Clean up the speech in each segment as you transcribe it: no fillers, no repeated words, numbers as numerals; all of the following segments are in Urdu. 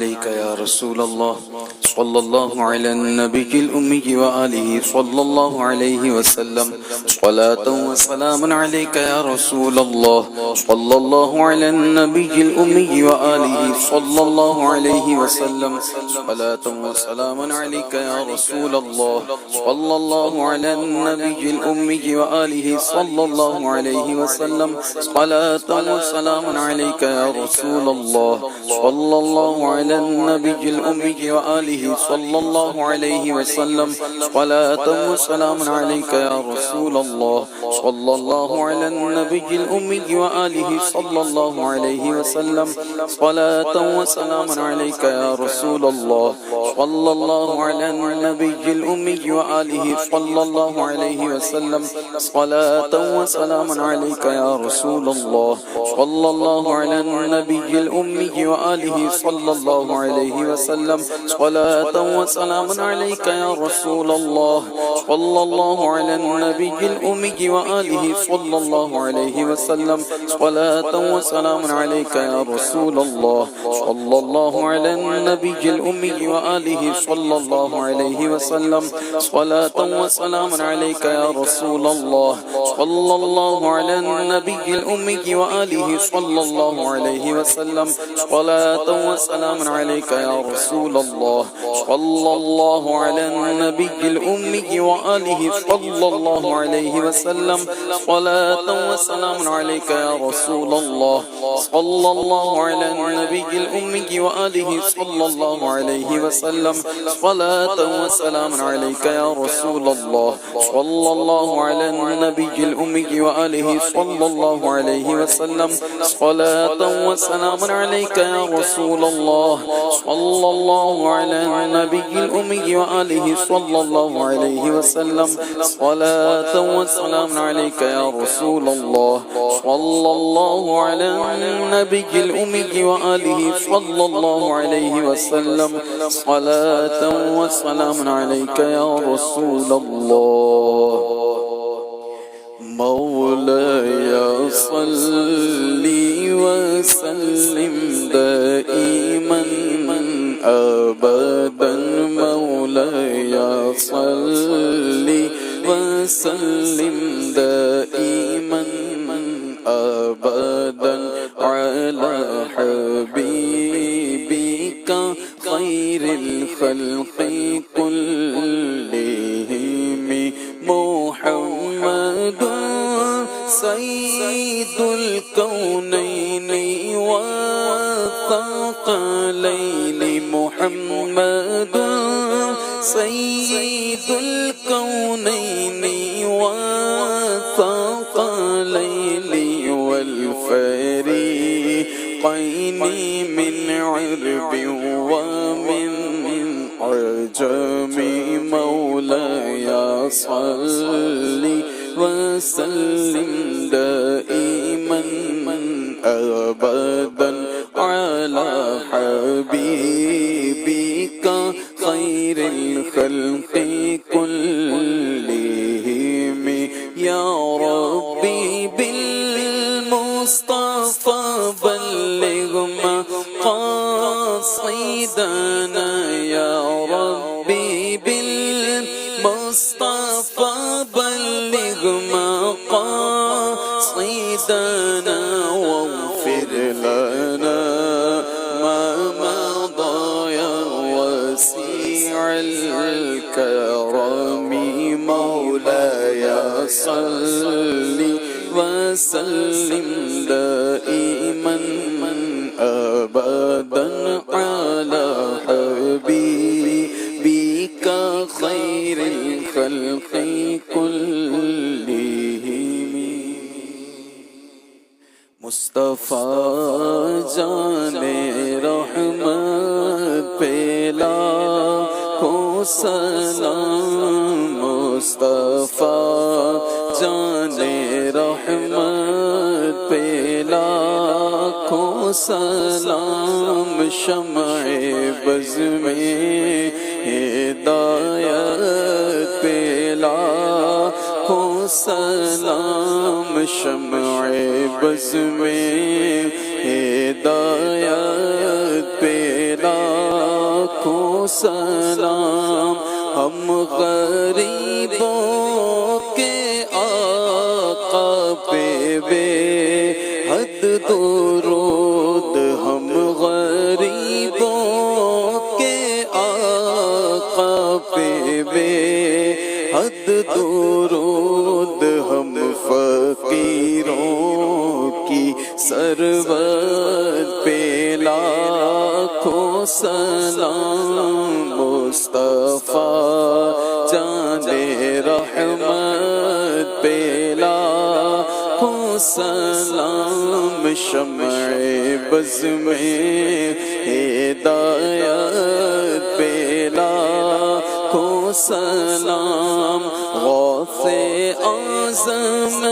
عليك يا رسول الله صلى الله على النبي الأمي وآله صلى الله عليه وسلم صلاة وسلام عليك يا رسول الله صلى الله على النبي الأمي وآله صلى الله عليه وسلم صلاة وسلام عليك يا رسول الله صلى الله على النبي الأمي وآله صلى الله عليه وسلم صلاة وسلام عليك يا رسول الله صلى الله على النبي الأمي وآله صلى الله عليه وسلم صلاة وسلام عليك يا رسول الله صلى الله على النبي الأمي وآله صلى الله عليه وسلم صلاة وسلام عليك يا رسول الله صلى الله على النبي الأمي وآله صلى الله عليه وسلم صلاة وسلام عليك يا رسول الله صلى الله على النبي الأمي وآله صلى الله عليه وسلم صلاة وسلام عليك يا رسول الله صلى الله على النبي الأمي وآله صلى الله عليه وسلم صلاة وسلام عليك يا رسول الله صلى الله على النبي الأمي وآله صلى الله عليه وسلم صلاة وسلام عليك يا رسول الله صلى الله على النبي الأمي وآله صلى الله عليه وسلم صلاة وسلام عليك يا رسول الله صلى الله على النبي الأمي وآله صلى الله عليه وسلم صلاة وسلام عليك يا رسول الله صلى الله على النبي الأمي وآله صلى الله عليه وسلم صلاة وسلام عليك يا رسول الله صلى الله على النبي الأمي وآله صلى الله عليه وسلم صلاة وسلام عليك يا رسول الله صلى الله على النبي الأمي وآله صلى الله عليه وسلم صلاة وسلام عليك يا رسول الله صلى الله على النبي الأمي وآله صلى الله عليه وسلم صلاة وسلام عليك يا رسول الله مولاي صل وسلم دائما أبدا مولاي صل وسلم دائما أبدا على حبيبك خير الخلق كلهم محمد سيد الكونين والثقلين محمد سيد الكونين والثقلين والفريقين من عرب ومن عجم مولاي صل وسلم دائما أبدا على حبيبك خير الخلق كلهم يا ربي بالمصطفى بلغ مقاصدنا يا ربي بالمصطفى بلغ مقاصدنا واغفر لنا ما مضى يا وسيع الكرم مولاي صل وسلم دائما أبدا على حبيبك خير الخلق كلهم مصطفى جانے رحمت پیلا کو سلام مصطفى جانے رحمت پیلا کو سلام شمع بز میں ہدایت پیلا کو سلام شمع بز میں ہدایت پیلا سلام، ہم غریبوں کے آقا پہ بے حد درود، ہم غریبوں کے آقا پہ بے حد درود، ہم فقیروں کی سرور پہ لاکھوں سلام، مصطفیٰ جان رحمت پہ لاکھوں سلام، شمع بز میں ہدایت پہ لاکھوں سلام، غوث اعظم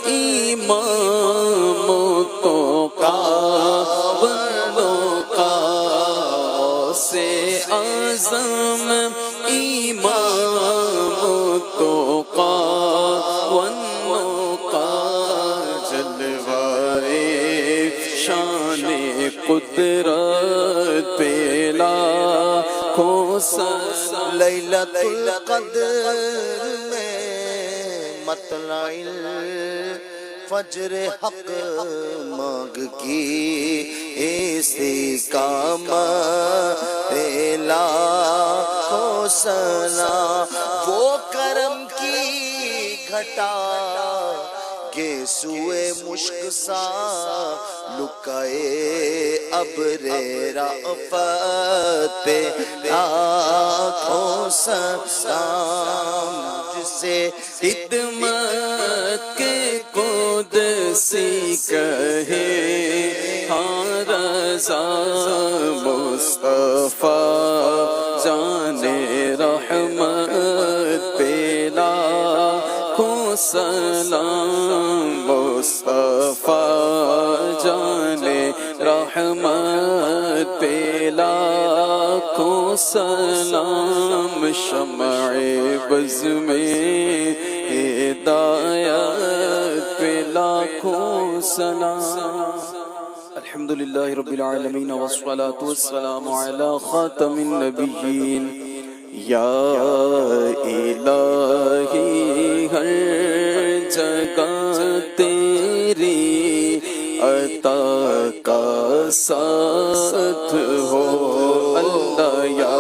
امام التقیٰ والنقیٰ، غوث اعظم امام التقیٰ والنقیٰ، جلوائے شان قدرت پہ لاکھوں سلام، لیلۃ القدر میں مطلع الفجر حق مانگ کی استقامت لاکھوں سلام، وہ کرم کی گھٹا کہ سوئے مشک سا لکائے ابر رأفت پہ لاکھوں سلام، جسے خدمت کے قدسی کہے ہاں رضا، مصطفیٰ جان رحمت پہ لاکھوں سلام، مصطفیٰ جان رحمت پہ لاکھوں سلام، شمع بز میں ہدایت پہ لاکھوں سلام۔ الحمدللہ رب العالمین والصلاة والسلام علی خاتم النبیین، یا الہی ہر جگہ تیری عطا کا ساتھ ہو اللہ، یا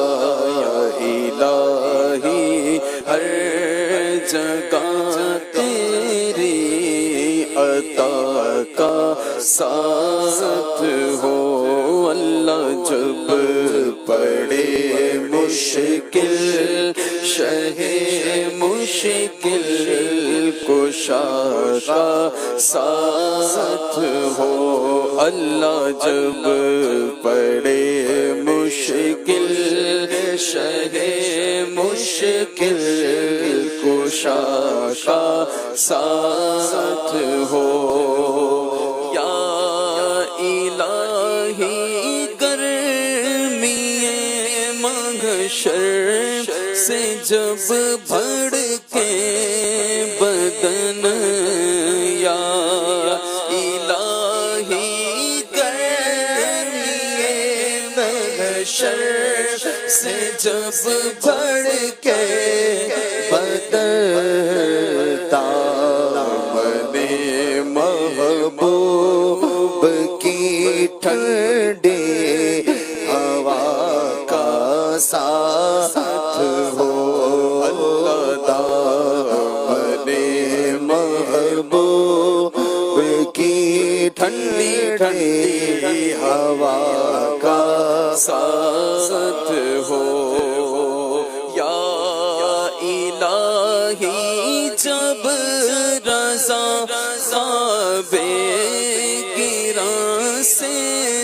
الہی ہر جگہ تیری عطا کا ساتھ ہو اللہ، جب پڑے مشکل شہ مشکل کشا کا ساتھ ہو اللہ، جب پڑے مشکل شہ مشکل کشا کا ساتھ ہو، یا الہی گرمی محشر سے جب بھڑکے بدن، یا الہی گرمی محشر سے جب بھڑکے بدن، دامن محبوب کی ٹھنڈی ہوا کا ساتھ ہو اللہ، دامن محبوب کی ٹھنڈی ٹھنڈی ہوا کا ساتھ ہو، یا الہی جب رضا صابے گراں سے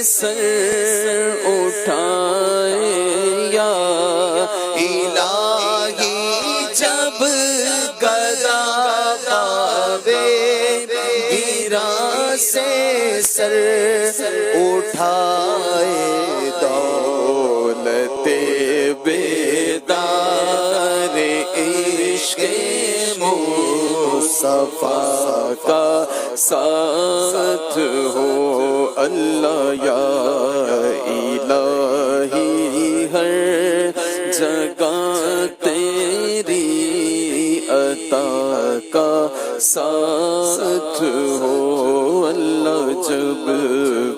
سر اٹھائے، یا الہی جب گدا صابے گراں سے سر اٹھائے، دولت بیدار عشق مصطفیٰ کا ساتھ ہو اللہ، یا الہی ہر عطا کا ساتھ ہو اللہ جب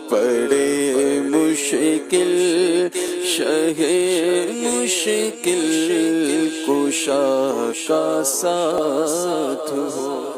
پڑے مشکل شہ مشکل کشا کا ساتھ ہو